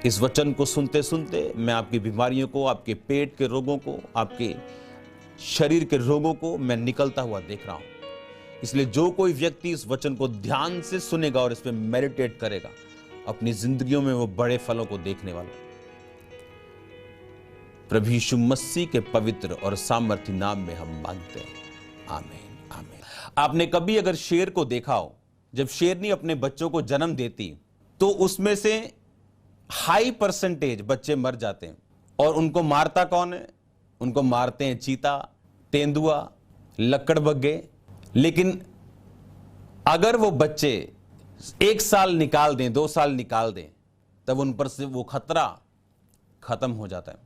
इस वचन को सुनते सुनते मैं आपकी बीमारियों को, आपके पेट के रोगों को, आपके शरीर के रोगों को मैं निकलता हुआ देख रहा हूं। इसलिए जो कोई व्यक्ति इस वचन को ध्यान से सुनेगा और इस पे मेडिटेट करेगा, अपनी जिंदगियों में वो बड़े फलों को देखने वाला। प्रभु यीशु मसीह के पवित्र और सामर्थी नाम में हम मांगते हैं, आमीन आमीन। आपने कभी अगर शेर को देखा हो, जब शेरनी अपने बच्चों को जन्म देती तो उसमें से हाई परसेंटेज बच्चे मर जाते हैं। और उनको मारता कौन है? उनको मारते हैं चीता, तेंदुआ, लकड़बग्गे। लेकिन अगर वो बच्चे 1 साल निकाल दें, 2 साल निकाल दें, तब उन पर से वो खतरा खत्म हो जाता है।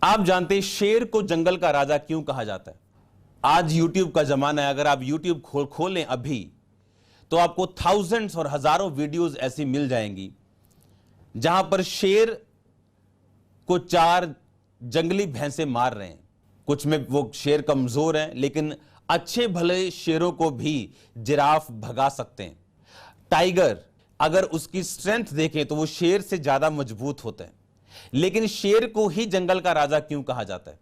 आप जानते हैं शेर को जंगल का राजा क्यों कहा जाता है? आज YouTube का जमाना है। अगर आप YouTube खोलें अभी, तो आपको थाउजेंड्स और हजारों वीडियोस ऐसी मिल जाएंगी जहां पर शेर को 4 जंगली भैंसे मार रहे हैं। कुछ में वो शेर कमजोर हैं, लेकिन अच्छे भले शेरों को भी जिराफ भगा सकते हैं। टाइगर, अगर उसकी स्ट्रेंथ देखें तो वो शेर से ज्यादा मजबूत होता है। लेकिन शेर को ही जंगल का राजा क्यों कहा जाता है?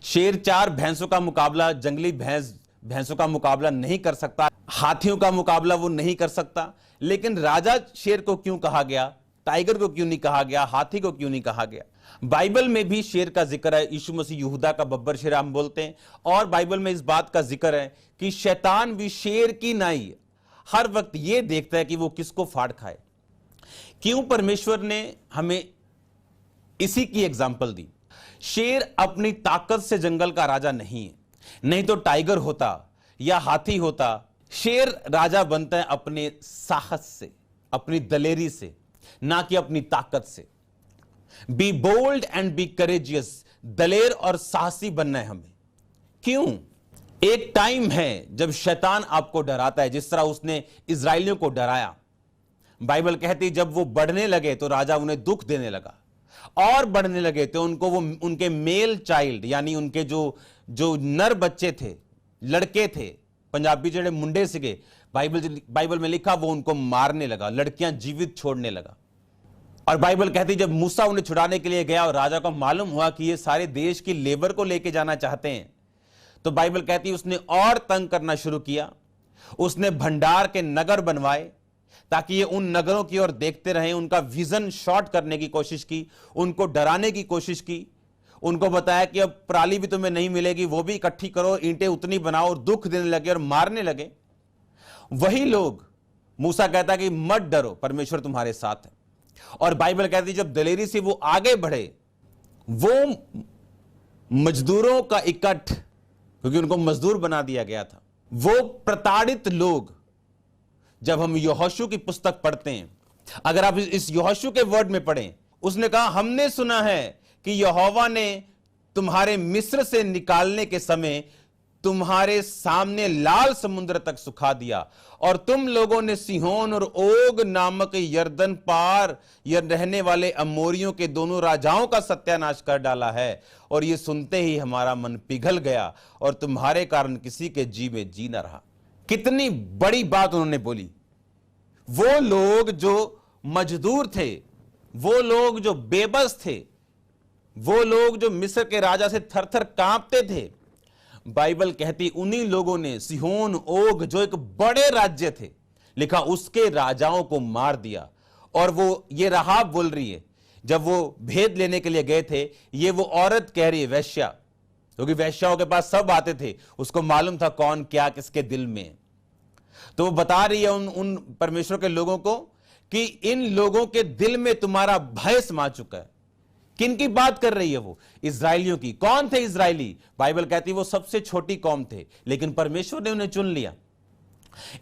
शेर 4 भैंसों का मुकाबला, जंगली भैंसों का मुकाबला नहीं कर सकता, हाथियों का मुकाबला वो नहीं कर सकता। लेकिन राजा शेर को क्यों कहा गया? टाइगर को क्यों नहीं कहा गया? हाथी को क्यों नहीं कहा गया? बाइबल में भी शेर का जिक्र है। यीशु मसीह यहूदा का बब्बर शेर हम बोलते हैं। और बाइबल में इस बात का जिक्र है कि शैतान भी शेर की नाई हर वक्त यह देखता है कि वो किसको फाड़ खाए। क्यों परमेश्वर ने हमें इसी की एग्जाम्पल दी? शेर अपनी ताकत से जंगल का राजा नहीं है, नहीं तो टाइगर होता या हाथी होता। शेर राजा बनता है अपने साहस से, अपनी दलेरी से, ना कि अपनी ताकत से। Be bold and be courageous, दलेर और साहसी बनना है हमें। क्यों? एक टाइम है जब शैतान आपको डराता है, जिस तरह उसने इजराइलियों को डराया। बाइबल कहती जब वो बढ़ने लगे तो राजा उन्हें दुख देने लगा, और बढ़ने लगे तो उनको वो उनके मेल चाइल्ड यानी उनके जो नर बच्चे थे, लड़के थे, पंजाबी जेड़े मुंडे सिगे, बाइबल में लिखा, वो उनको मारने लगा, लड़कियां जीवित छोड़ने लगा। और बाइबल कहती जब मूसा उन्हें छुड़ाने के लिए गया और राजा को मालूम हुआ कि ये सारे देश की लेबर को लेके जाना चाहते हैं, तो बाइबल कहती उसने और तंग करना शुरू किया। उसने भंडार के नगर बनवाए ताकि ये उन नगरों की ओर देखते रहें। उनका विजन शॉर्ट करने की कोशिश की, उनको डराने की कोशिश की। उनको बताया कि अब पराली भी तुम्हें नहीं मिलेगी, वो भी इकट्ठी करो, ईंटें उतनी बनाओ, और दुख देने लगे और मारने लगे। वही लोग, मूसा कहता कि मत डरो, परमेश्वर तुम्हारे साथ है। और बाइबल कहती जब दलेरी से वो आगे बढ़े, वो मजदूरों का इकट्ठ, क्योंकि उनको मजदूर बना दिया गया था, वो प्रताड़ित लोग, जब हम यहोशू की पुस्तक पढ़ते हैं, अगर आप इस यहोशू के वर्ड में पढ़ें, उसने कहा हमने सुना है कि यहोवा ने तुम्हारे मिस्र से निकालने के समय तुम्हारे सामने लाल समुद्र तक सुखा दिया, और तुम लोगों ने सिहोन और ओग नामक यरदन पार रहने वाले अमोरियों के दोनों राजाओं का सत्यानाश कर डाला है। और ये सुनते ही हमारा मन पिघल गया, और तुम्हारे कारण किसी के जी में जी न रहा। कितनी बड़ी बात उन्होंने बोली। वो लोग जो मजदूर थे, वो लोग जो बेबस थे, वो लोग जो मिस्र के राजा से थर-थर कांपते थे, बाइबल कहती उन्हीं लोगों ने सिहोन ओग, जो एक बड़े राज्य थे, लिखा उसके राजाओं को मार दिया। और वो ये राहाब बोल रही है, जब वो भेद लेने के लिए गए थे, ये वो औरत कह रही है, वैश्या, क्योंकि वैश्याओं के पास सब आते थे, उसको मालूम था कौन क्या किसके दिल में। तो वो बता रही है उन परमेश्वर के लोगों को कि इन लोगों के दिल में तुम्हारा भय समा चुका है। किन की बात कर रही है वो? इजराइलियों की। कौन थे इजराइली? बाइबल कहती वो सबसे छोटी कौम थे, लेकिन परमेश्वर ने उन्हें चुन लिया।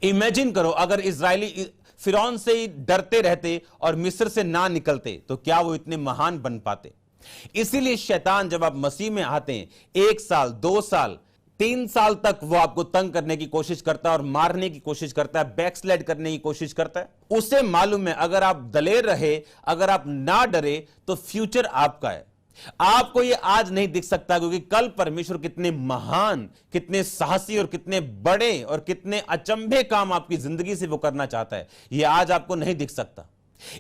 इमेजिन करो अगर इजराइली फिरौन से ही डरते रहते और मिस्र से ना निकलते, तो क्या वो इतने महान बन पाते? इसीलिए शैतान जब आप मसीह में आते हैं, 1 साल, 2 साल, 3 साल तक वो आपको तंग करने की कोशिश करता है और मारने की कोशिश करता है, बैकस्लाइड करने की कोशिश करता है। उसे मालूम है अगर आप दलेर रहे, अगर आप ना डरे, तो फ्यूचर आपका है। आपको ये आज नहीं दिख सकता, क्योंकि कल परमेश्वर कितने महान, कितने साहसी और कितने बड़े और कितने अचंभे काम आपकी जिंदगी से वो करना चाहता है, ये आज आपको नहीं दिख सकता।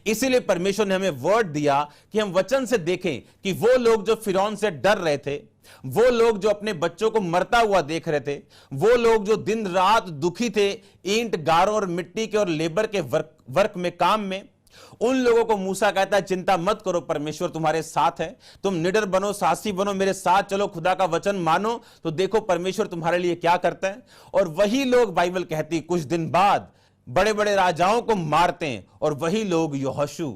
इसीलिए परमेश्वर ने हमें वर्ड दिया कि हम वचन से देखें कि वो लोग जो फिरौन से डर रहे थे, वो लोग जो अपने बच्चों को मरता हुआ देख रहे थे, वो लोग जो दिन रात दुखी थे ईंट गारों और मिट्टी के और लेबर के वर्क में, काम में, उन लोगों को मूसा कहता है चिंता मत करो, परमेश्वर तुम्हारे साथ है, तुम निडर बनो, साहसी बनो, मेरे साथ चलो, खुदा का वचन मानो, तो देखो परमेश्वर तुम्हारे लिए क्या करता है। और वही लोग, बाइबल कहती, कुछ दिन बाद बड़े बड़े राजाओं को मारते हैं, और वही लोग यहोशू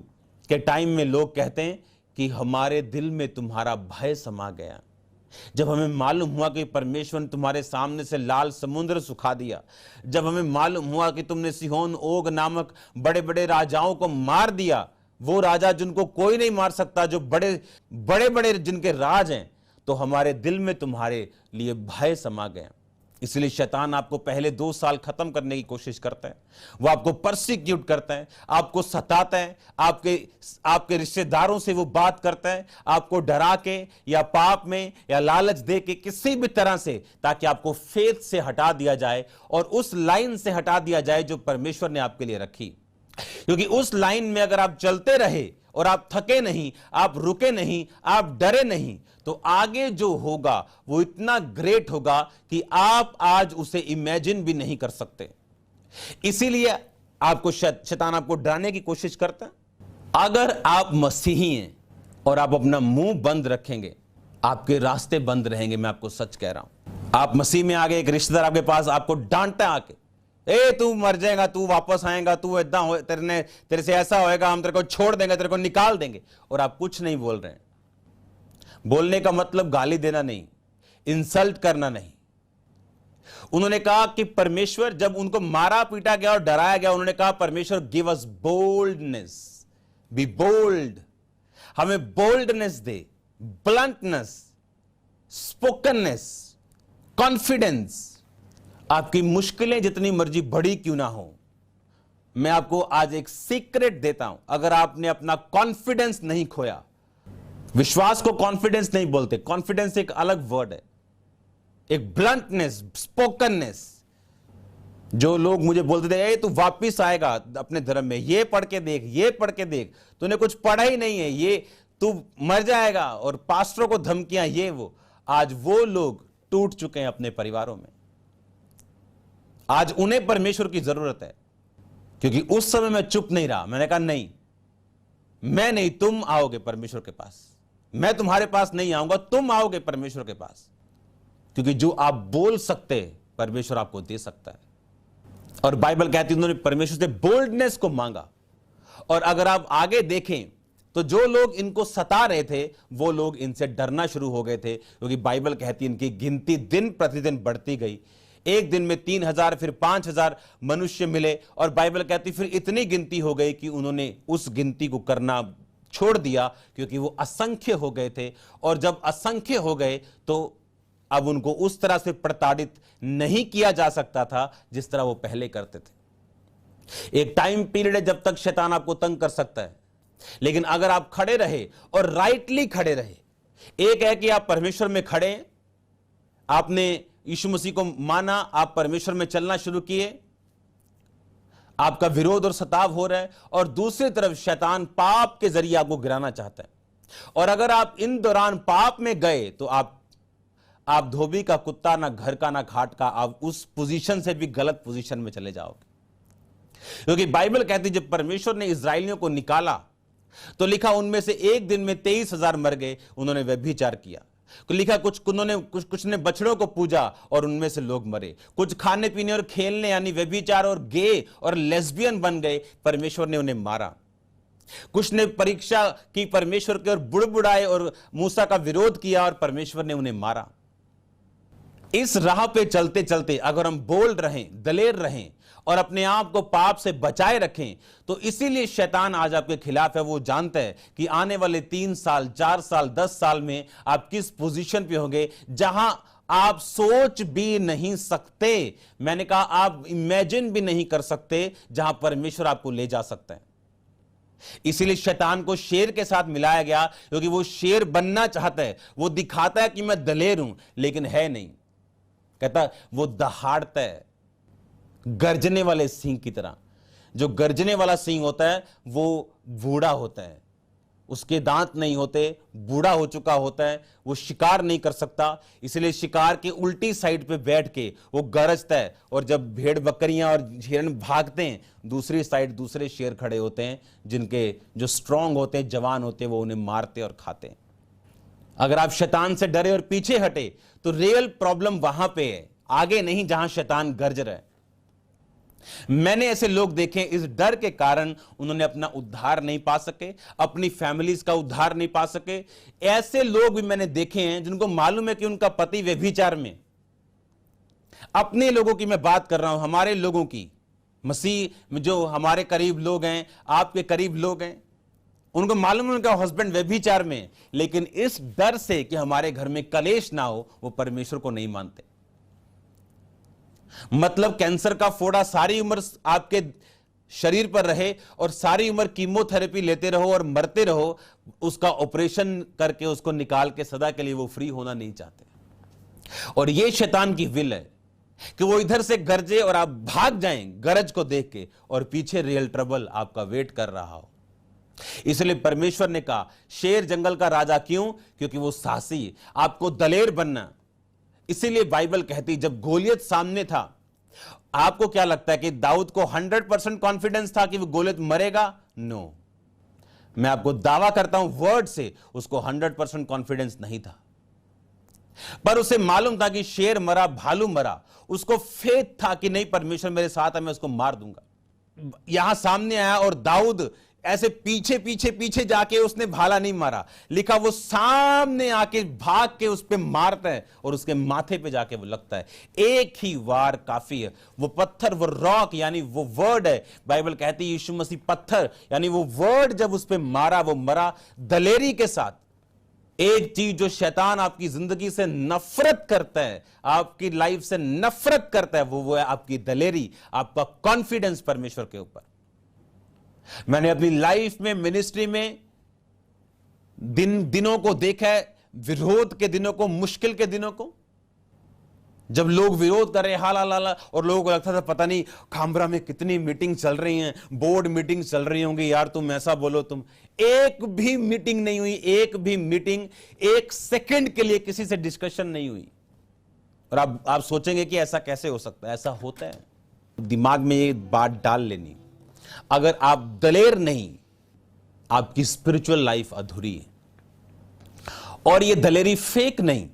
के टाइम में लोग कहते हैं कि हमारे दिल में तुम्हारा भय समा गया। जब हमें मालूम हुआ कि परमेश्वर ने तुम्हारे सामने से लाल समुद्र सुखा दिया, जब हमें मालूम हुआ कि तुमने सिहोन ओग नामक बड़े बड़े राजाओं को मार दिया, वो राजा जिनको कोई नहीं मार सकता, जो बड़े बड़े बड़े जिनके राज हैं, तो हमारे दिल में तुम्हारे लिए भय समा गया। इसलिए शैतान आपको पहले 2 साल खत्म करने की कोशिश करता है, वो आपको परसिक्यूट करता है, आपको सताता है, आपके रिश्तेदारों से वो बात करता है, आपको डरा के या पाप में या लालच दे के किसी भी तरह से, ताकि आपको फेथ से हटा दिया जाए और उस लाइन से हटा दिया जाए जो परमेश्वर ने आपके लिए रखी। क्योंकि उस लाइन में अगर आप चलते रहे और आप थके नहीं, आप रुके नहीं, आप डरे नहीं, तो आगे जो होगा वो इतना ग्रेट होगा कि आप आज उसे इमेजिन भी नहीं कर सकते। इसीलिए आपको शैतान आपको डराने की कोशिश करता है। अगर आप मसीही हैं और आप अपना मुंह बंद रखेंगे, आपके रास्ते बंद रहेंगे। मैं आपको सच कह रहा हूं। आप मसीह में आ गए, एक रिश्तेदार आपके पास आपको डांटता है आके, ए तू मर जाएगा, तू वापस आएगा, तू इतना हो, तेरे से ऐसा होएगा, हम तेरे को छोड़ देंगे, तेरे को निकाल देंगे, और आप कुछ नहीं बोल रहे हैं। बोलने का मतलब गाली देना नहीं, इंसल्ट करना नहीं। उन्होंने कहा कि परमेश्वर, जब उनको मारा पीटा गया और डराया गया, उन्होंने कहा परमेश्वर give us boldness, be bold, हमें बोल्डनेस दे, ब्लंटनेस, स्पोकननेस, कॉन्फिडेंस। आपकी मुश्किलें जितनी मर्जी बड़ी क्यों ना हो, मैं आपको आज एक सीक्रेट देता हूं। अगर आपने अपना कॉन्फिडेंस नहीं खोया, विश्वास को कॉन्फिडेंस नहीं बोलते, कॉन्फिडेंस एक अलग वर्ड है, एक ब्लंटनेस, स्पोकननेस। जो लोग मुझे बोलते थे ए तू वापिस आएगा अपने धर्म में, ये पढ़ के देख, ये पढ़ के देख, तूने कुछ पढ़ा ही नहीं है, ये तू मर जाएगा, और पास्टरों को धमकियां, ये वो। आज वो लोग टूट चुके हैं अपने परिवारों में। आज उन्हें परमेश्वर की जरूरत है, क्योंकि उस समय मैं चुप नहीं रहा। मैंने कहा नहीं, मैं नहीं, तुम आओगे परमेश्वर के पास, मैं तुम्हारे पास नहीं आऊंगा, तुम आओगे परमेश्वर के पास। क्योंकि जो आप बोल सकते परमेश्वर आपको दे सकता है। और बाइबल कहती है उन्होंने परमेश्वर से बोल्डनेस को मांगा। और अगर आप आगे देखें तो जो लोग इनको सता रहे थे, वो लोग इनसे डरना शुरू हो गए थे, क्योंकि बाइबल कहती है इनकी गिनती दिन प्रतिदिन बढ़ती गई। एक दिन में 3000, फिर 5000 मनुष्य मिले, और बाइबल कहती फिर इतनी गिनती हो गई कि उन्होंने उस गिनती को करना छोड़ दिया, क्योंकि वो असंख्य हो गए थे। और जब असंख्य हो गए तो अब उनको उस तरह से प्रताड़ित नहीं किया जा सकता था जिस तरह वो पहले करते थे। एक टाइम पीरियड है जब तक शैतान आपको तंग कर सकता है, लेकिन अगर आप खड़े रहे और राइटली खड़े रहे। एक है कि आप परमेश्वर में खड़े हैं, आपने यीशु मसीह को माना, आप परमेश्वर में चलना शुरू किए, आपका विरोध और सताव हो रहा है, और दूसरी तरफ शैतान पाप के जरिए आपको गिराना चाहता है। और अगर आप इन दौरान पाप में गए तो आप धोबी का कुत्ता, ना घर का ना घाट का, आप उस पोजीशन से भी गलत पोजीशन में चले जाओगे। क्योंकि बाइबल कहती जब परमेश्वर ने इस्राएलियों को निकाला तो लिखा उनमें से एक दिन में 23,000 मर गए, उन्होंने व्यभिचार किया। तो लिखा कुछ ने बछड़ों को पूजा और उनमें से लोग मरे। कुछ खाने पीने और खेलने यानी व्यभिचार और गे और लेस्बियन बन गए, परमेश्वर ने उन्हें मारा। कुछ ने परीक्षा की परमेश्वर के और बुड़बुड़ाए और मूसा का विरोध किया और परमेश्वर ने उन्हें मारा। इस राह पे चलते चलते अगर हम बोल्ड रहें, दलेर रहें और अपने आप को पाप से बचाए रखें, तो इसीलिए शैतान आज आपके खिलाफ है। वो जानता है कि आने वाले 3 साल, 4 साल, 10 साल में आप किस पोजीशन पे होंगे जहां आप सोच भी नहीं सकते। मैंने कहा आप इमेजिन भी नहीं कर सकते, जहां परमेश्वर आपको ले जा सकता है। इसीलिए शैतान को शेर के साथ मिलाया गया, क्योंकि वो शेर बनना चाहता है। वो दिखाता है कि मैं दलेर हूं, लेकिन है नहीं। कहता वो दहाड़ता है गर्जने वाले सिंह की तरह। जो गर्जने वाला सिंह होता है वो बूढ़ा होता है, उसके दांत नहीं होते, बूढ़ा हो चुका होता है, वो शिकार नहीं कर सकता, इसलिए शिकार के उल्टी साइड पे बैठ के वो गरजता है। और जब भेड़ बकरियां और हिरन भागते हैं, दूसरी साइड दूसरे शेर खड़े होते हैं, जिनके जो स्ट्रांग होते हैं, जवान होते हैं, वो उन्हें मारते और खाते हैं। अगर आप शैतान से डरे और पीछे हटे तो रियल प्रॉब्लम वहां पे है, आगे नहीं जहां शैतान गरज रहा है। मैंने ऐसे लोग देखे, इस डर के कारण उन्होंने अपना उद्धार नहीं पा सके, अपनी फैमिलीज का उद्धार नहीं पा सके। ऐसे लोग भी मैंने देखे हैं जिनको मालूम है कि उनका पति व्यभिचार में। अपने लोगों की मैं बात कर रहा हूं, हमारे लोगों की, मसीह में जो हमारे करीब लोग हैं, आपके करीब लोग हैं, उनको मालूम है उनका हस्बैंड व्यभिचार में, लेकिन इस डर से कि हमारे घर में कलेश ना हो, वो परमेश्वर को नहीं मानते। मतलब कैंसर का फोड़ा सारी उम्र आपके शरीर पर रहे और सारी उम्र कीमोथेरेपी लेते रहो और मरते रहो, उसका ऑपरेशन करके उसको निकाल के सदा के लिए वो फ्री होना नहीं चाहते। और ये शैतान की विल है कि वो इधर से गरजे और आप भाग जाएं गरज को देख के, और पीछे रियल ट्रबल आपका वेट कर रहा हो। इसलिए परमेश्वर ने कहा शेर जंगल का राजा क्यों? क्योंकि वो साहसी, आपको दलेर बनना। इसीलिए बाइबल कहती जब गोलियत सामने था, आपको क्या लगता है कि दाऊद को 100% कॉन्फिडेंस था कि वो गोलियत मरेगा? नो, मैं आपको दावा करता हूं वर्ड से, उसको 100% कॉन्फिडेंस नहीं था, पर उसे मालूम था कि शेर मरा, भालू मरा, उसको फेथ था कि नहीं, परमेश्वर मेरे साथ है, मैं उसको मार दूंगा। यहां सामने आया और दाऊद ऐसे पीछे पीछे पीछे जाके उसने भाला नहीं मारा, लिखा वो सामने आके भाग के उस पे मारता है और उसके माथे पे जाके वो लगता है। एक ही वार काफी है। वो पत्थर, वो रॉक यानी वो वर्ड है, बाइबल कहती है यीशु मसीह पत्थर यानी वो वर्ड जब उस पे मारा, वो मरा दलेरी के साथ। एक चीज जो शैतान आपकी जिंदगी से नफरत करता है, आपकी लाइफ से नफरत करता है, वो है आपकी दलेरी, आपका कॉन्फिडेंस परमेश्वर के ऊपर। मैंने अपनी लाइफ में, मिनिस्ट्री में दिनों को देखा है, विरोध के दिनों को, मुश्किल के दिनों को, जब लोग विरोध कर रहे हाल और लोगों को लगता था पता नहीं खामरा में कितनी मीटिंग चल रही हैं, बोर्ड मीटिंग चल रही होंगी, यार तुम ऐसा बोलो, तुम। एक भी मीटिंग नहीं हुई, एक भी मीटिंग, एक सेकंड के लिए किसी से डिस्कशन नहीं हुई। और आप सोचेंगे कि ऐसा कैसे हो सकता है? ऐसा होता है। दिमाग में ये बात डाल लेनी, अगर आप दलेर नहीं, आपकी स्पिरिचुअल लाइफ अधूरी है। और ये दलेरी फेक नहीं,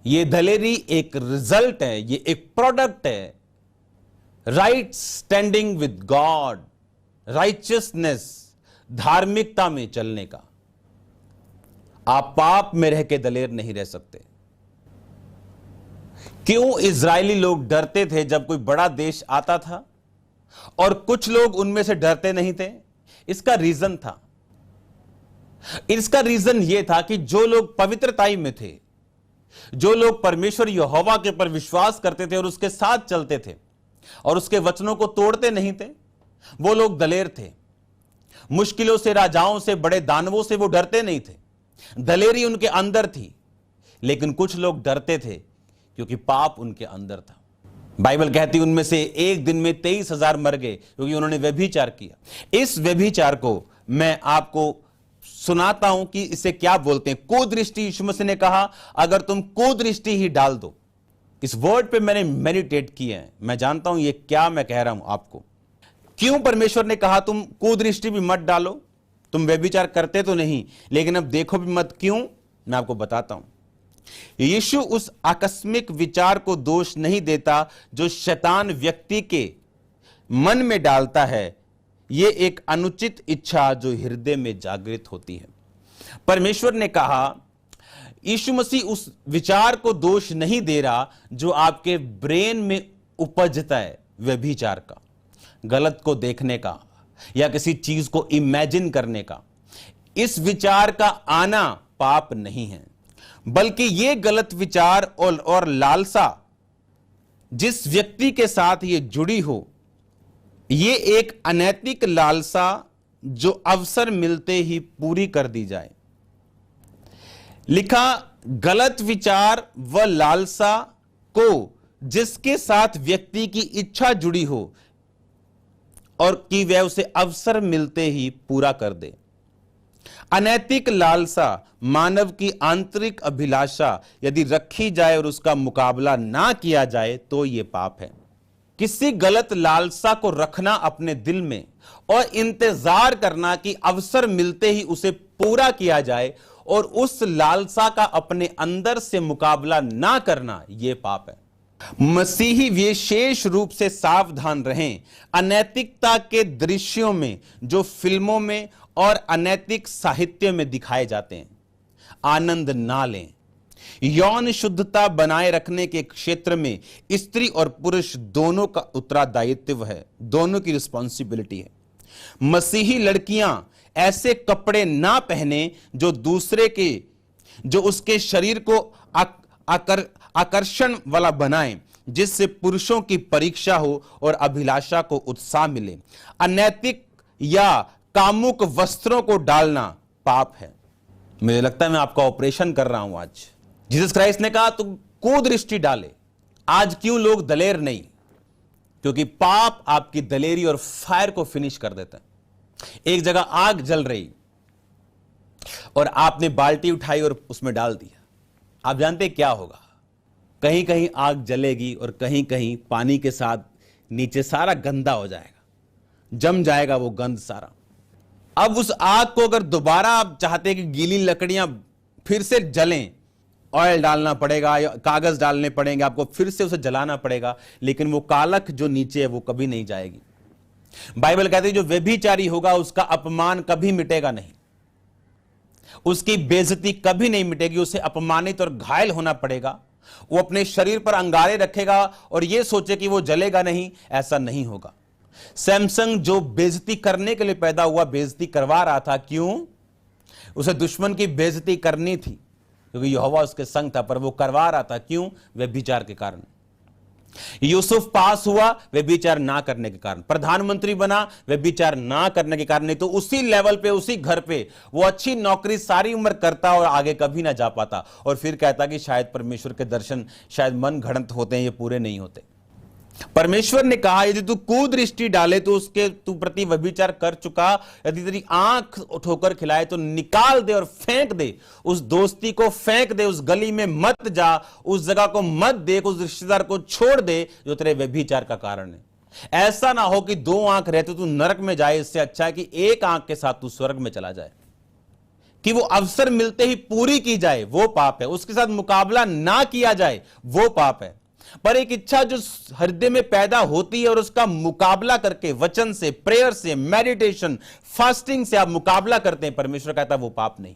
ये दलेरी एक रिजल्ट है, ये एक प्रोडक्ट है right standing with God, righteousness, धार्मिकता में चलने का। आप पाप में रह के दलेर नहीं रह सकते। क्यों इजरायली लोग डरते थे जब कोई बड़ा देश आता था और कुछ लोग उनमें से डरते नहीं थे? इसका रीजन था, इसका रीजन यह था कि जो लोग पवित्रताई में थे, जो लोग परमेश्वर यहोवा के पर विश्वास करते थे और उसके साथ चलते थे और उसके वचनों को तोड़ते नहीं थे, वो लोग दलेर थे। मुश्किलों से, राजाओं से, बड़े दानवों से वो डरते नहीं थे, दलेरी उनके अंदर थी। लेकिन कुछ लोग डरते थे क्योंकि पाप उनके अंदर था। बाइबल कहती है उनमें से एक दिन में 23,000 मर गए क्योंकि उन्होंने व्यभिचार किया। इस व्यभिचार को मैं आपको सुनाता हूं कि इसे क्या बोलते हैं। कुदृष्टि, यीशु मसीह ने कहा अगर तुम कुदृष्टि ही डाल दो। इस वर्ड पे मैंने मेडिटेट किया है, मैं जानता हूं ये क्या मैं कह रहा हूं आपको। क्यों परमेश्वर ने कहा तुम कुदृष्टि भी मत डालो? तुम व्यभिचार करते तो नहीं, लेकिन अब देखो भी मत। क्यों? मैं आपको बताता हूं। यीशु उस आकस्मिक विचार को दोष नहीं देता जो शैतान व्यक्ति के मन में डालता है। यह एक अनुचित इच्छा जो हृदय में जागृत होती है। परमेश्वर ने कहा, यीशु मसीह उस विचार को दोष नहीं दे रहा जो आपके ब्रेन में उपजता है, व्यभिचार का, गलत को देखने का या किसी चीज को इमेजिन करने का। इस विचार का आना पाप नहीं है, बल्कि यह गलत विचार और लालसा जिस व्यक्ति के साथ यह जुड़ी हो, यह एक अनैतिक लालसा जो अवसर मिलते ही पूरी कर दी जाए। लिखा, गलत विचार व लालसा को जिसके साथ व्यक्ति की इच्छा जुड़ी हो और कि वह उसे अवसर मिलते ही पूरा कर दे। अनैतिक लालसा, मानव की आंतरिक अभिलाषा यदि रखी जाए और उसका मुकाबला ना किया जाए तो यह पाप है। किसी गलत लालसा को रखना अपने दिल में और इंतजार करना कि अवसर मिलते ही उसे पूरा किया जाए और उस लालसा का अपने अंदर से मुकाबला ना करना, यह पाप है। मसीही विशेष रूप से सावधान रहें अनैतिकता के दृश्यों में जो फिल्मों में और अनैतिक साहित्य में दिखाए जाते हैं। आनंद ना लें। यौन शुद्धता बनाए रखने के क्षेत्र में स्त्री और पुरुष दोनों का उत्तरदायित्व है, दोनों की रिस्पॉन्सिबिलिटी है। मसीही लड़कियां ऐसे कपड़े ना पहने जो उसके शरीर को आकर्षण वाला बनाएं, जिससे पुरुषों की परीक्षा हो और अभिलाषा को उत्साह मिले। अनैतिक या कामुक वस्त्रों को डालना पाप है। मुझे लगता है मैं आपका ऑपरेशन कर रहा हूं आज। जीसस क्राइस्ट ने कहा तुम कुदृष्टि डाले। आज क्यों लोग दलेर नहीं? क्योंकि पाप आपकी दलेरी और फायर को फिनिश कर देता है। एक जगह आग जल रही और आपने बाल्टी उठाई और उसमें डाल दिया, आप जानते क्या होगा? कहीं कहीं आग जलेगी और कहीं कहीं पानी के साथ नीचे सारा गंदा हो जाएगा, जम जाएगा वो गंध सारा। अब उस आग को अगर दोबारा आप चाहते हैं कि गीली लकड़ियां फिर से जलें, ऑयल डालना पड़ेगा या कागज डालने पड़ेंगे, आपको फिर से उसे जलाना पड़ेगा, लेकिन वो कालख जो नीचे है वो कभी नहीं जाएगी। बाइबल कहती है जो व्यभिचारी होगा उसका अपमान कभी मिटेगा नहीं, उसकी बेइज्जती कभी नहीं मिटेगी, उसे अपमानित और घायल होना पड़ेगा। वो अपने शरीर पर अंगारे रखेगा और यह सोचे कि वो जलेगा नहीं, ऐसा नहीं होगा। सैमसंग जो बेइज्जती करने के लिए पैदा हुआ, बेइज्जती करवा रहा था। क्यों? उसे दुश्मन की बेइज्जती करनी थी क्योंकि यहोवा उसके संग था, पर वो करवा रहा था। क्यों? व्यभिचार के कारण। यूसुफ पास हुआ व्यभिचार ना करने के कारण, प्रधानमंत्री बना व्यभिचार ना करने के कारण। नहीं तो उसी लेवल पे, उसी घर पे वो अच्छी नौकरी सारी उम्र करता और आगे कभी ना जा पाता, और फिर कहता कि शायद परमेश्वर के दर्शन शायद मन घड़ंत होते हैं, ये पूरे नहीं होते। परमेश्वर ने कहा यदि तू कुदृष्टि डाले तो उसके तू प्रति व्यभिचार कर चुका, यदि तेरी आंख ठोकर खिलाए तो निकाल दे और फेंक दे, उस दोस्ती को फेंक दे, उस गली में मत जा, उस जगह को मत देख, उस रिश्तेदार को छोड़ दे जो तेरे व्यभिचार का कारण है। ऐसा ना हो कि दो आंख रहते तू नरक में जाए, इससे अच्छा है कि एक आंख के साथ तू स्वर्ग में चला जाए। कि वो अवसर मिलते ही पूरी की जाए वो पाप है, उसके साथ मुकाबला ना किया जाए वो पाप है। पर एक इच्छा जो हृदय में पैदा होती है और उसका मुकाबला करके वचन से, प्रेयर से, मेडिटेशन, फास्टिंग से आप मुकाबला करते हैं, परमेश्वर कहता है वो पाप नहीं।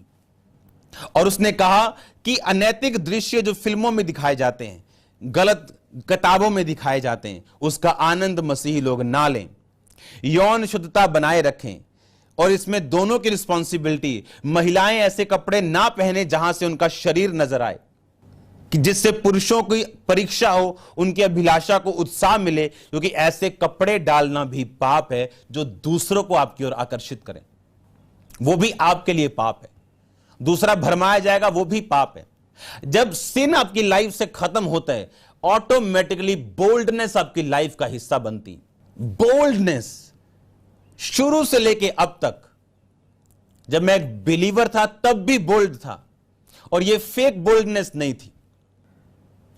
और उसने कहा कि अनैतिक दृश्य जो फिल्मों में दिखाए जाते हैं, गलत किताबों में दिखाए जाते हैं, उसका आनंद मसीही लोग ना लें। यौन शुद्धता बनाए रखें और इसमें दोनों की रिस्पॉन्सिबिलिटी। महिलाएं ऐसे कपड़े ना पहने जहां से उनका शरीर नजर आए, कि जिससे पुरुषों की परीक्षा हो, उनकी अभिलाषा को उत्साह मिले, क्योंकि ऐसे कपड़े डालना भी पाप है जो दूसरों को आपकी ओर आकर्षित करें, वो भी आपके लिए पाप है। दूसरा भरमाया जाएगा, वो भी पाप है। जब सिन आपकी लाइफ से खत्म होता है, ऑटोमेटिकली बोल्डनेस आपकी लाइफ का हिस्सा बनती। बोल्डनेस शुरू से लेके अब तक, जब मैं एक बिलीवर था तब भी बोल्ड था, और ये फेक बोल्डनेस नहीं थी,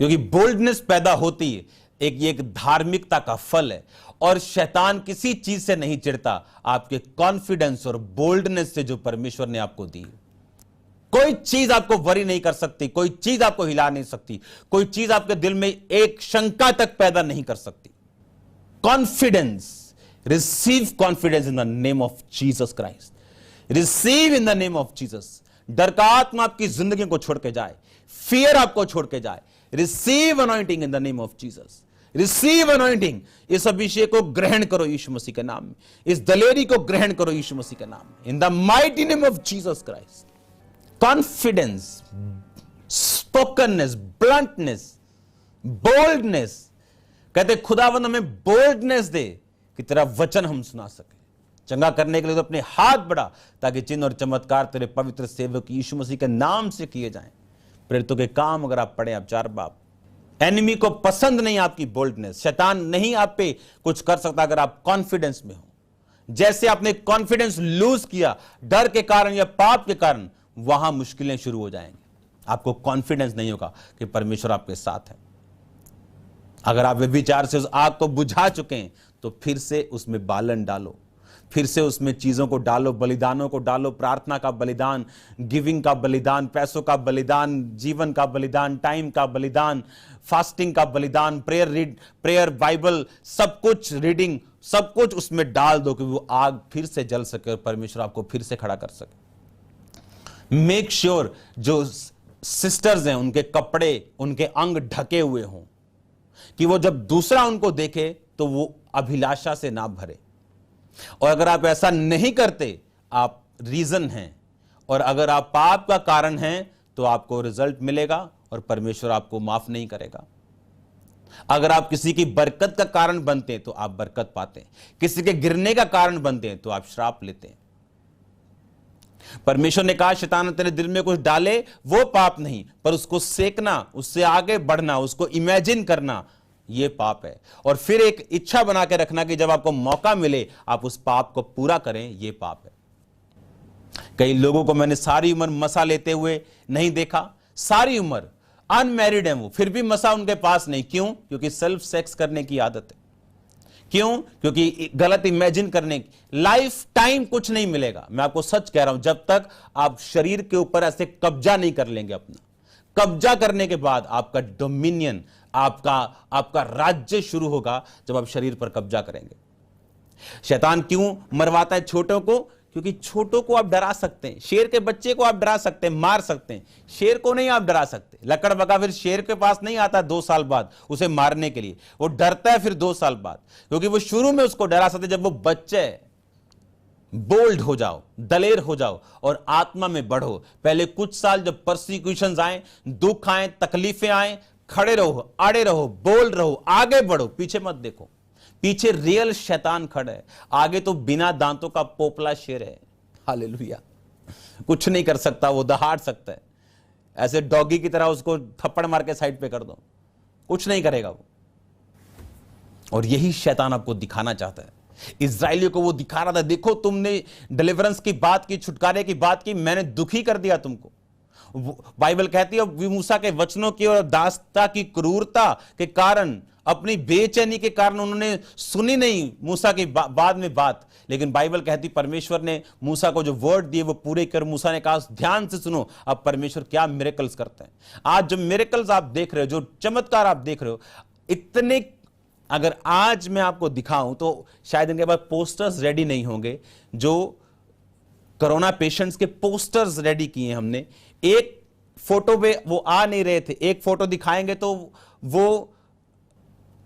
क्योंकि बोल्डनेस पैदा होती है, एक धार्मिकता का फल है, और शैतान किसी चीज से नहीं चिढ़ता, आपके कॉन्फिडेंस और बोल्डनेस से जो परमेश्वर ने आपको दी। कोई चीज आपको वरी नहीं कर सकती, कोई चीज आपको हिला नहीं सकती, कोई चीज आपके दिल में एक शंका तक पैदा नहीं कर सकती। Confidence, receive confidence in the name of Jesus Christ, receive in the name of Jesus. डर का आत्मा आपकी जिंदगी को छोड़ के जाए, फियर आपको छोड़ के जाए। Receive anointing in the name of Jesus, receive anointing. इस अभिषेक को ग्रहण करो यीशु मसीह के नाम में, इस दलेरी को ग्रहण करो यीशु मसीह के नाम में, in the mighty name of Jesus Christ. Confidence, spokenness, bluntness, boldness. कहते खुदावंद हमें बोल्डनेस दे कि तेरा वचन हम सुना सके। चंगा करने के लिए तो अपने हाथ बढ़ा, ताकि चिन्ह और चमत्कार तेरे पवित्र सेवक यीशु मसीह के नाम से किए जाएं। प्रेरितों के काम अगर आप पढ़ें, आप 4 बाब, एनिमी को पसंद नहीं आपकी बोल्डनेस। शैतान नहीं आप पे कुछ कर सकता अगर आप कॉन्फिडेंस में हो, जैसे आपने कॉन्फिडेंस लूज किया डर के कारण या पाप के कारण, वहां मुश्किलें शुरू हो जाएंगी। आपको कॉन्फिडेंस नहीं होगा कि परमेश्वर आपके साथ है। अगर आप व्यभिचार से उस आग को बुझा चुके हैं तो फिर से उसमें बालन डालो, फिर से उसमें चीजों को डालो, बलिदानों को डालो, प्रार्थना का बलिदान, गिविंग का बलिदान, पैसों का बलिदान, जीवन का बलिदान, टाइम का बलिदान, फास्टिंग का बलिदान, प्रेयर, बाइबल, सब कुछ रीडिंग, सब कुछ उसमें डाल दो कि वो आग फिर से जल सके और परमेश्वर आपको फिर से खड़ा कर सके। मेक श्योर जो सिस्टर्स हैं उनके कपड़े, उनके अंग ढके हुए हों, कि वो जब दूसरा उनको देखे तो वो अभिलाषा से ना भरे। और अगर आप ऐसा नहीं करते, आप रीजन हैं, और अगर आप पाप का कारण हैं तो आपको रिजल्ट मिलेगा और परमेश्वर आपको माफ नहीं करेगा। अगर आप किसी की बरकत का कारण बनते हैं तो आप बरकत पाते हैं, किसी के गिरने का कारण बनते हैं तो आप श्राप लेते हैं। परमेश्वर ने कहा शैतान तेरे दिल में कुछ डाले वो पाप नहीं, पर उसको सेकना, उससे आगे बढ़ना, उसको इमेजिन करना, ये पाप है। और फिर एक इच्छा बना के रखना कि जब आपको मौका मिले आप उस पाप को पूरा करें, ये पाप है। कई लोगों को मैंने सारी उम्र मसा लेते हुए नहीं देखा, सारी उम्र अनमैरिड है वो, फिर भी मसा उनके पास नहीं। क्यों? क्योंकि सेल्फ सेक्स करने की आदत है। क्यों? क्योंकि गलत इमेजिन करने की। लाइफ टाइम कुछ नहीं मिलेगा। मैं आपको सच कह रहा हूं, जब तक आप शरीर के ऊपर ऐसे कब्जा नहीं कर लेंगे अपना। कब्जा करने के बाद आपका डोमिनियन, आपका राज्य शुरू होगा जब आप शरीर पर कब्जा करेंगे। शैतान क्यों मरवाता है छोटों को? क्योंकि छोटों को आप डरा सकते हैं, शेर के बच्चे को आप डरा सकते हैं, मार सकते हैं, शेर को नहीं आप डरा सकते। लकड़बग्गा फिर शेर के पास नहीं आता 2 साल बाद उसे मारने के लिए, वो डरता है फिर 2 साल बाद, क्योंकि वो शुरू में उसको डरा सकते जब वो बच्चे है। बोल्ड हो जाओ, दलेर हो जाओ और आत्मा में बढ़ो। पहले कुछ साल जब परसिक्यूशंस आए, दुख आए, तकलीफें आए, खड़े रहो, अड़े रहो, बोल्ड रहो, आगे बढ़ो, पीछे मत देखो। पीछे रियल शैतान खड़ा है, आगे तो बिना दांतों का पोपला शेर है। हालेलुया। कुछ नहीं कर सकता, वो दहाड़ सकता है। ऐसे डॉगी की तरह उसको थप्पड़ मार के साइड पे कर दो, कुछ नहीं करेगा वो। और यही शैतान आपको दिखाना चाहता है। इस्राएलियों को वो दिखा रहा था, देखो तुमने डिलीवरेंस की बात की, छुटकारे की बात की, मैंने दुखी कर दिया तुमको। बाइबल कहती है मूसा के वचनों की और दासता की क्रूरता के कारण, अपनी बेचैनी के कारण उन्होंने सुनी नहीं मूसा की बाद में बात। लेकिन बाइबल कहती परमेश्वर ने मूसा को जो वर्ड दिए वो पूरे कर। मूसा ने कहा ध्यान से सुनो, अब परमेश्वर क्या मिरेकल्स करते हैं। आज जो मिरेकल्स आप देख रहे हो, जो चमत्कार आप देख रहे हो, इतने, अगर आज मैं आपको दिखाऊं तो शायद इनके पास पोस्टर्स रेडी नहीं होंगे। जो कोरोना पेशेंट्स के पोस्टर्स रेडी किए हमने, एक फोटो पे वो आ नहीं रहे थे, एक फोटो दिखाएंगे तो वो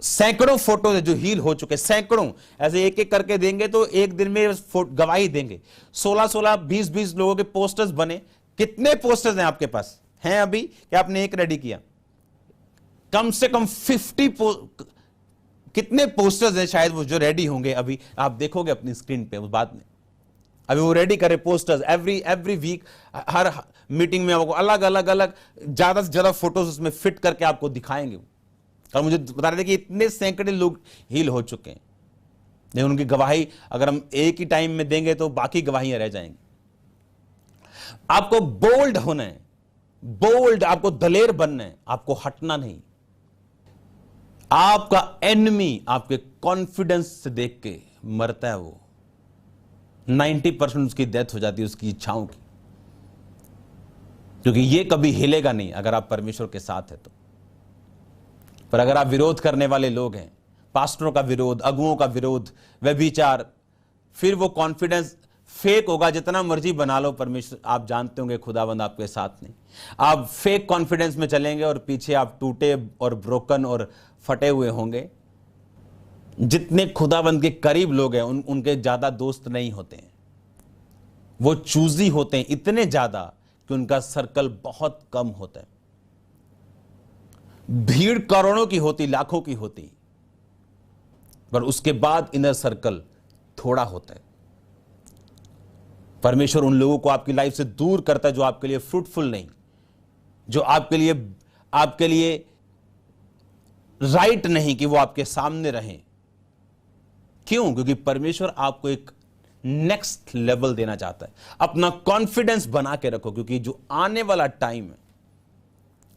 सैकड़ों फोटो है जो हील हो चुके, सैकड़ों ऐसे एक एक करके देंगे तो एक दिन में गवाही देंगे। 16-16, 20-20 लोगों के पोस्टर्स बने। कितने पोस्टर्स हैं आपके पास? हैं अभी क्या आपने एक रेडी किया? कम से कम 50 कितने पोस्टर्स हैं शायद वो जो रेडी होंगे। अभी आप देखोगे अपनी स्क्रीन पे उस बाद में, अभी वो रेडी करे पोस्टर्स। एवरी वीक, हर मीटिंग में आपको अलग अलग ज्यादा से ज्यादा फोटोज उसमें फिट करके आपको दिखाएंगे। और मुझे बता रहे थे कि इतने सैकड़े लोग हील हो चुके हैं। लेकिन उनकी गवाही अगर हम एक ही टाइम में देंगे तो बाकी गवाहियां रह जाएंगी। आपको बोल्ड होना है, बोल्ड, आपको दलेर बनना है, आपको हटना नहीं। आपका एनिमी आपके कॉन्फिडेंस से देख के मरता है। वो 90% उसकी डेथ हो जाती है उसकी इच्छाओं की, क्योंकि ये कभी हिलेगा नहीं अगर आप परमेश्वर के साथ है तो। पर अगर आप विरोध करने वाले लोग हैं, पास्टरों का विरोध, अगुओं का विरोध, व्यभिचार, फिर वो कॉन्फिडेंस फेक होगा। जितना मर्जी बना लो, परमेश्वर आप जानते होंगे खुदावंद आपके साथ नहीं। आप फेक कॉन्फिडेंस में चलेंगे और पीछे आप टूटे और ब्रोकन और फटे हुए होंगे। जितने खुदावंद के करीब लोग हैं उनके ज्यादा दोस्त नहीं होते हैं। वो चूजी होते हैं इतने ज्यादा कि उनका सर्कल बहुत कम होता है। भीड़ करोड़ों की होती, लाखों की होती, पर उसके बाद इनर सर्कल थोड़ा होता है। परमेश्वर उन लोगों को आपकी लाइफ से दूर करता है जो आपके लिए फ्रूटफुल नहीं, जो आपके लिए राइट नहीं कि वो आपके सामने रहें। क्यों? क्योंकि परमेश्वर आपको एक नेक्स्ट लेवल देना चाहता है। अपना कॉन्फिडेंस बना के रखो, क्योंकि जो आने वाला टाइम है,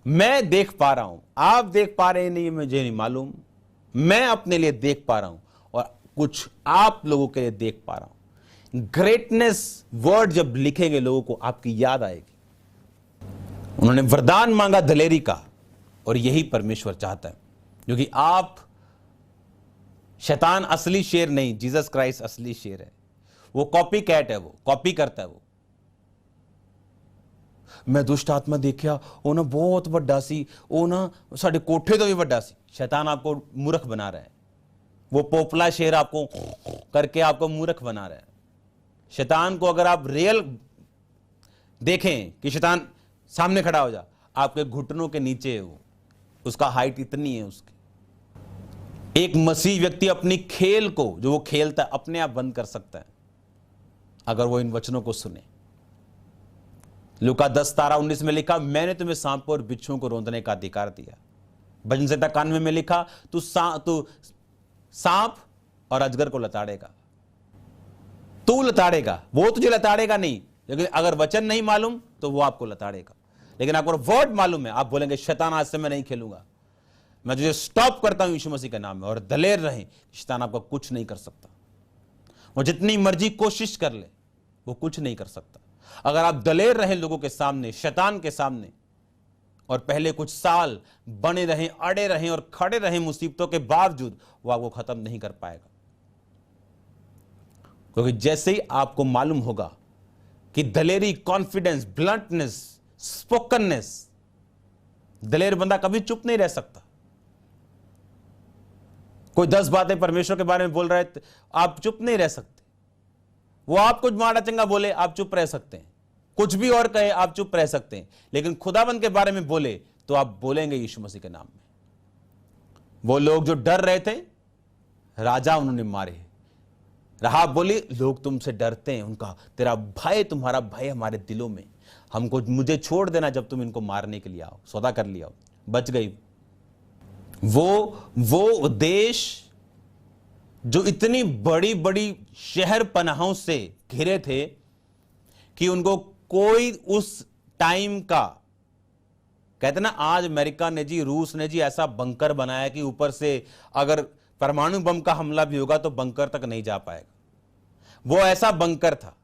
मैं देख पा रहा हूं, आप देख पा रहे हैं नहीं, मुझे नहीं मालूम, मैं अपने लिए देख पा रहा हूं और कुछ आप लोगों के लिए देख पा रहा हूं। ग्रेटनेस वर्ड जब लिखेंगे लोगों को आपकी याद आएगी। उन्होंने वरदान मांगा दलेरी का, और यही परमेश्वर चाहता है, क्योंकि आप, शैतान असली शेर नहीं, जीसस क्राइस्ट असली शेर है। वो कॉपी कैट है, वो कॉपी करता है। वो मैं दुष्ट आत्मा देखिया, वो ना बहुत वड्डा सी, वो ना साडे कोठे तो भी वड्डा सी। शैतान आपको मूर्ख बना रहा है। वो पोपला शेर आपको करके आपको मूर्ख बना रहा है। शैतान को अगर आप रियल देखें कि शैतान सामने खड़ा हो जा, आपके घुटनों के नीचे है वो, उसका हाइट इतनी है उसकी। एक मसीह व्यक्ति अपनी खेल को, जो वो खेलता है, अपने आप बंद कर सकता है अगर वो इन वचनों को सुने। लूका 10:19 में लिखा, मैंने तुम्हें सांपों और बिच्छुओं को रौंदने का अधिकार दिया। भजन संहिता 91 में लिखा, तू सांप और अजगर को लताड़ेगा। तू लताड़ेगा, वो तुझे लताड़ेगा नहीं, लेकिन अगर वचन नहीं मालूम तो वो आपको लताड़ेगा। लेकिन आपको वर्ड मालूम है, आप बोलेंगे शैतान आज से मैं नहीं खेलूंगा, मैं तुझे स्टॉप करता हूं यीशु मसीह के नाम में। और दलेर रहें, शैतान आपको कुछ नहीं कर सकता। वो जितनी मर्जी कोशिश कर ले, वो कुछ नहीं कर सकता। अगर आप दलेर रहें लोगों के सामने, शैतान के सामने, और पहले कुछ साल बने रहें, अड़े रहें और खड़े रहें मुसीबतों के बावजूद, वो आपको खत्म नहीं कर पाएगा। क्योंकि जैसे ही आपको मालूम होगा कि दलेरी, कॉन्फिडेंस, ब्लंटनेस, स्पोकननेस, दलेर बंदा कभी चुप नहीं रह सकता। कोई 10 बातें परमेश्वर के बारे में बोल रहा है, आप चुप नहीं रह सकते। वो आप कुछ माड़ा चंगा बोले, आप चुप रह सकते हैं। कुछ भी और कहे, आप चुप रह सकते हैं। लेकिन खुदाबंद के बारे में बोले तो आप बोलेंगे यीशु मसीह के नाम में। वो लोग जो डर रहे थे, राजा उन्होंने मारे। राहाब बोली, लोग तुमसे डरते हैं, उनका तेरा भय, तुम्हारा भय हमारे दिलों में, हमको, मुझे छोड़ देना जब तुम इनको मारने के लिए आओ, सौदा कर लिया, बच गई। वो देश जो इतनी बड़ी बड़ी शहर पनाहों से घिरे थे कि उनको कोई उस टाइम का, कहते ना आज अमेरिका ने जी, रूस ने जी ऐसा बंकर बनाया कि ऊपर से अगर परमाणु बम का हमला भी होगा तो बंकर तक नहीं जा पाएगा। वो ऐसा बंकर था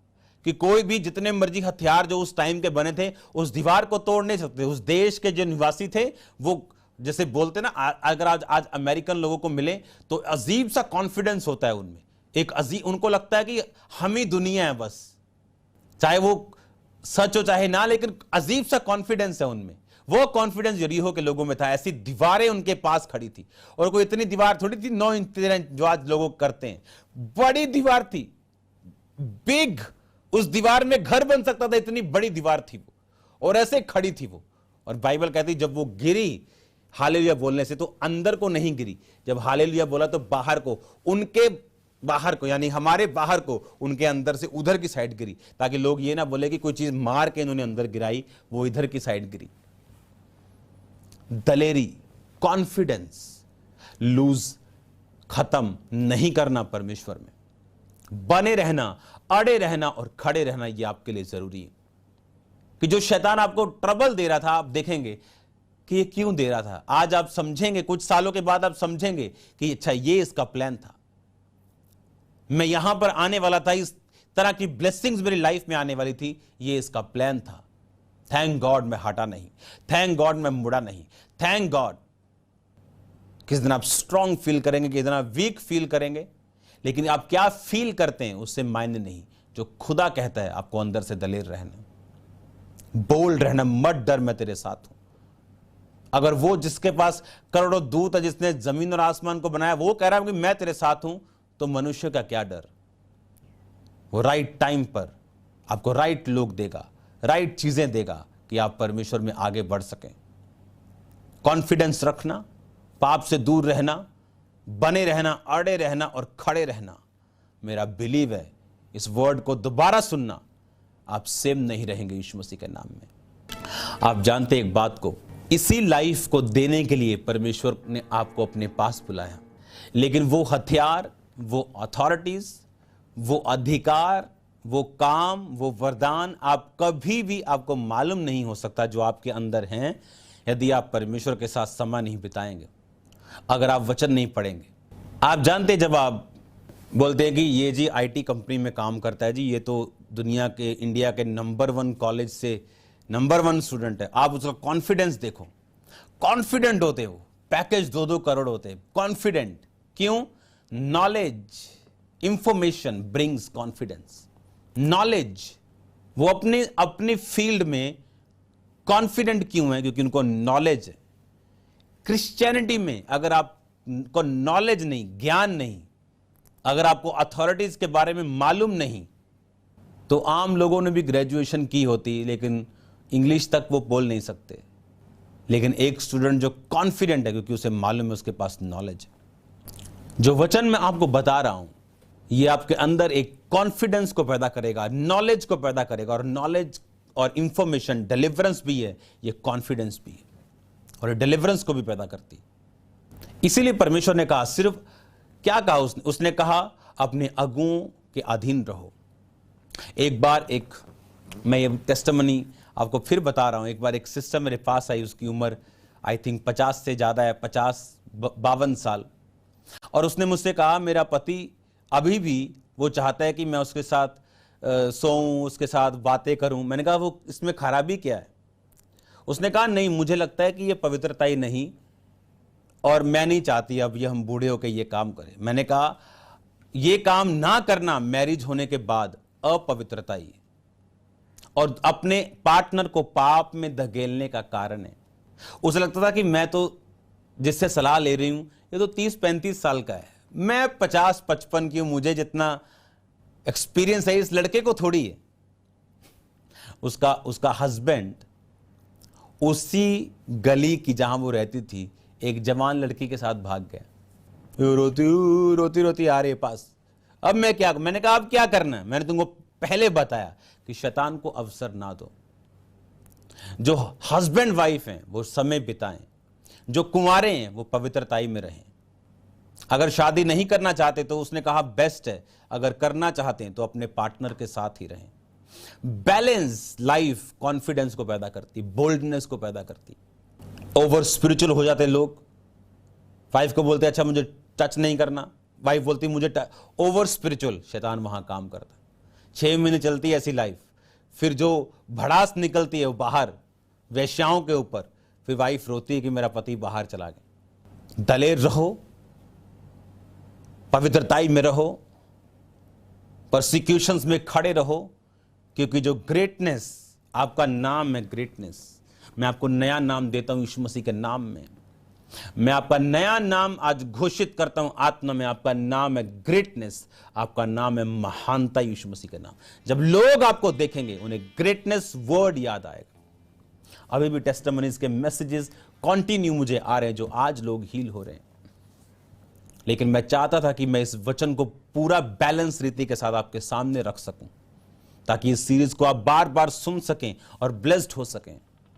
कि कोई भी, जितने मर्जी हथियार जो उस टाइम के बने थे, उस दीवार को तोड़ नहीं सकते। उस देश के जो निवासी थे, वो जैसे बोलते ना, अगर आज अमेरिकन लोगों को मिले तो अजीब सा कॉन्फिडेंस होता है उनमें। एक अजीब, उनको लगता है कि हम ही दुनिया है बस, चाहे वो सच हो चाहे ना, लेकिन अजीब सा कॉन्फिडेंस है उनमें। वो कॉन्फिडेंस यरीहो के लोगों में था। ऐसी दीवारें उनके पास खड़ी थी, और कोई इतनी दीवार थोड़ी थी 9 इंच 13 इंच जो आज लोग करते हैं। बड़ी दीवार थी, बिग। उस दीवार में घर बन सकता था, इतनी बड़ी दीवार थी वो, और ऐसे खड़ी थी वो। और बाइबल कहती जब वो गिरी हालेलुया बोलने से, तो अंदर को नहीं गिरी। जब हालेलुया बोला तो बाहर को, उनके बाहर को, यानी हमारे बाहर को, उनके अंदर से उधर की साइड गिरी, ताकि लोग ये ना बोले कि कोई चीज मार के इन्होंने अंदर गिराई, वो इधर की साइड गिरी। दलेरी, कॉन्फिडेंस लूज, खत्म नहीं करना परमेश्वर में, बने रहना, अड़े रहना और खड़े रहना, यह आपके लिए जरूरी है। कि जो शैतान आपको ट्रबल दे रहा था, आप देखेंगे कि ये क्यों दे रहा था। आज आप समझेंगे, कुछ सालों के बाद आप समझेंगे कि अच्छा, ये इसका प्लान था, मैं यहां पर आने वाला था, इस तरह की ब्लेसिंग्स मेरी लाइफ में आने वाली थी, ये इसका प्लान था। थैंक गॉड मैं हटा नहीं, थैंक गॉड मैं मुड़ा नहीं, थैंक गॉड। किस दिन आप स्ट्रांग फील करेंगे, किस दिन आप वीक फील करेंगे, लेकिन आप क्या फील करते हैं उससे मायने नहीं। जो खुदा कहता है आपको अंदर से दलेर रहना, बोल्ड रहना, मत डर, मैं तेरे साथ हूं। अगर वो जिसके पास करोड़ों दूत है, जिसने जमीन और आसमान को बनाया, वो कह रहा है कि मैं तेरे साथ हूं, तो मनुष्य का क्या डर। वो राइट टाइम पर आपको राइट लोग देगा, राइट चीजें देगा कि आप परमेश्वर में आगे बढ़ सकें। कॉन्फिडेंस रखना, पाप से दूर रहना, बने रहना, अड़े रहना और खड़े रहना। मेरा बिलीव है इस वर्ड को दोबारा सुनना, आप सेम नहीं रहेंगे यीशु मसीह के नाम में। आप जानते एक बात को, इसी लाइफ को देने के लिए परमेश्वर ने आपको अपने पास बुलाया, लेकिन वो हथियार, वो अथॉरिटीज, वो अधिकार, वो काम, वो वरदान आप कभी भी आपको मालूम नहीं हो सकता जो आपके अंदर हैं, यदि आप परमेश्वर के साथ समय नहीं बिताएंगे, अगर आप वचन नहीं पढ़ेंगे। आप जानते, जब आप बोलते हैं कि ये जी आईटी कंपनी में काम करता है जी, ये तो दुनिया के, इंडिया के नंबर 1 कॉलेज से नंबर 1 स्टूडेंट है, आप उसका कॉन्फिडेंस देखो, कॉन्फिडेंट होते हो, पैकेज 2-2 करोड़ होते हैं, कॉन्फिडेंट। क्यों? Knowledge, information brings confidence. Knowledge, वो अपनी फील्ड में कॉन्फिडेंट क्यों है? क्योंकि उनको नॉलेज है। क्रिश्चियनिटी में अगर आपको नॉलेज नहीं, ज्ञान नहीं, अगर आपको अथॉरिटीज के बारे में मालूम नहीं, तो आम लोगों ने भी ग्रेजुएशन की होती लेकिन इंग्लिश तक वो बोल नहीं सकते। लेकिन एक स्टूडेंट जो कॉन्फिडेंट है क्योंकि उसे मालूम है, उसके पास नॉलेज है। जो वचन मैं आपको बता रहा हूं, ये आपके अंदर एक कॉन्फिडेंस को पैदा करेगा, नॉलेज को पैदा करेगा, और नॉलेज और इंफॉर्मेशन डिलीवरेंस भी है, ये कॉन्फिडेंस भी है, और ये डिलीवरेंस को भी पैदा करती। इसीलिए परमेश्वर ने कहा, सिर्फ क्या कहा उसने कहा, अपने अगुओं के अधीन रहो। एक बार मैं ये टेस्टिमनी आपको फिर बता रहा हूं। एक बार एक सिस्टर मेरे पास आई, उसकी उम्र आई थिंक 50 से ज्यादा है, 52 साल, और उसने मुझसे कहा, मेरा पति अभी भी वो चाहता है कि मैं उसके साथ सोऊं, उसके साथ बातें करूं। मैंने कहा, वो इसमें खराबी क्या है? उसने कहा, नहीं, मुझे लगता है कि ये पवित्रता ही नहीं, और मैं नहीं चाहती अब ये हम बूढ़े होकर ये काम करें। मैंने कहा, ये काम ना करना मैरिज होने के बाद अपवित्रता ही, और अपने पार्टनर को पाप में धकेलने का कारण है। उसे लगता था कि मैं तो जिससे सलाह ले रही हूं, ये तो 30-35 साल का है, मैं 50-55 की हूं, मुझे जितना एक्सपीरियंस है इस लड़के को थोड़ी है। उसका हस्बैंड उसी गली की जहां वो रहती थी, एक जवान लड़की के साथ भाग गया। रोती रोती आ रही पास। अब मैंने कहा, अब क्या करना है? मैंने तुमको पहले बताया कि शैतान को अवसर ना दो। जो हस्बैंड वाइफ हैं वो समय बिताएं, जो कुंवारे हैं वो पवित्रताई में रहें। अगर शादी नहीं करना चाहते तो उसने कहा बेस्ट है, अगर करना चाहते हैं तो अपने पार्टनर के साथ ही रहें। बैलेंस लाइफ कॉन्फिडेंस को पैदा करती, बोल्डनेस को पैदा करती। ओवर स्पिरिचुअल हो जाते लोग, वाइफ को बोलते अच्छा मुझे टच नहीं करना, वाइफ बोलती मुझे ओवर स्पिरिचुअल, शैतान वहां काम करता। 6 महीने चलती है ऐसी लाइफ, फिर जो भड़ास निकलती है वो बाहर वेश्याओं के ऊपर, फिर वाइफ रोती है कि मेरा पति बाहर चला गया। दलेर रहो, पवित्रताई में रहो, परसिक्यूशंस में खड़े रहो, क्योंकि जो ग्रेटनेस आपका नाम है, ग्रेटनेस, मैं आपको नया नाम देता हूं यीशु मसीह के नाम में। मैं आपका नया नाम आज घोषित करता हूं आत्मा में, आपका नाम है ग्रेटनेस, आपका नाम है महानता, यीशु मसीह का नाम। जब लोग आपको देखेंगे उन्हें ग्रेटनेस वर्ड याद आएगा। अभी भी टेस्टिमनीज के मैसेजेस कंटिन्यू मुझे आ रहे हैं, जो आज लोग हील हो रहे हैं। लेकिन मैं चाहता था कि मैं इस वचन को पूरा बैलेंस रीति के साथ आपके सामने रख सकूं, ताकि इस सीरीज को आप बार बार सुन सकें और ब्लेस्ड हो सकें।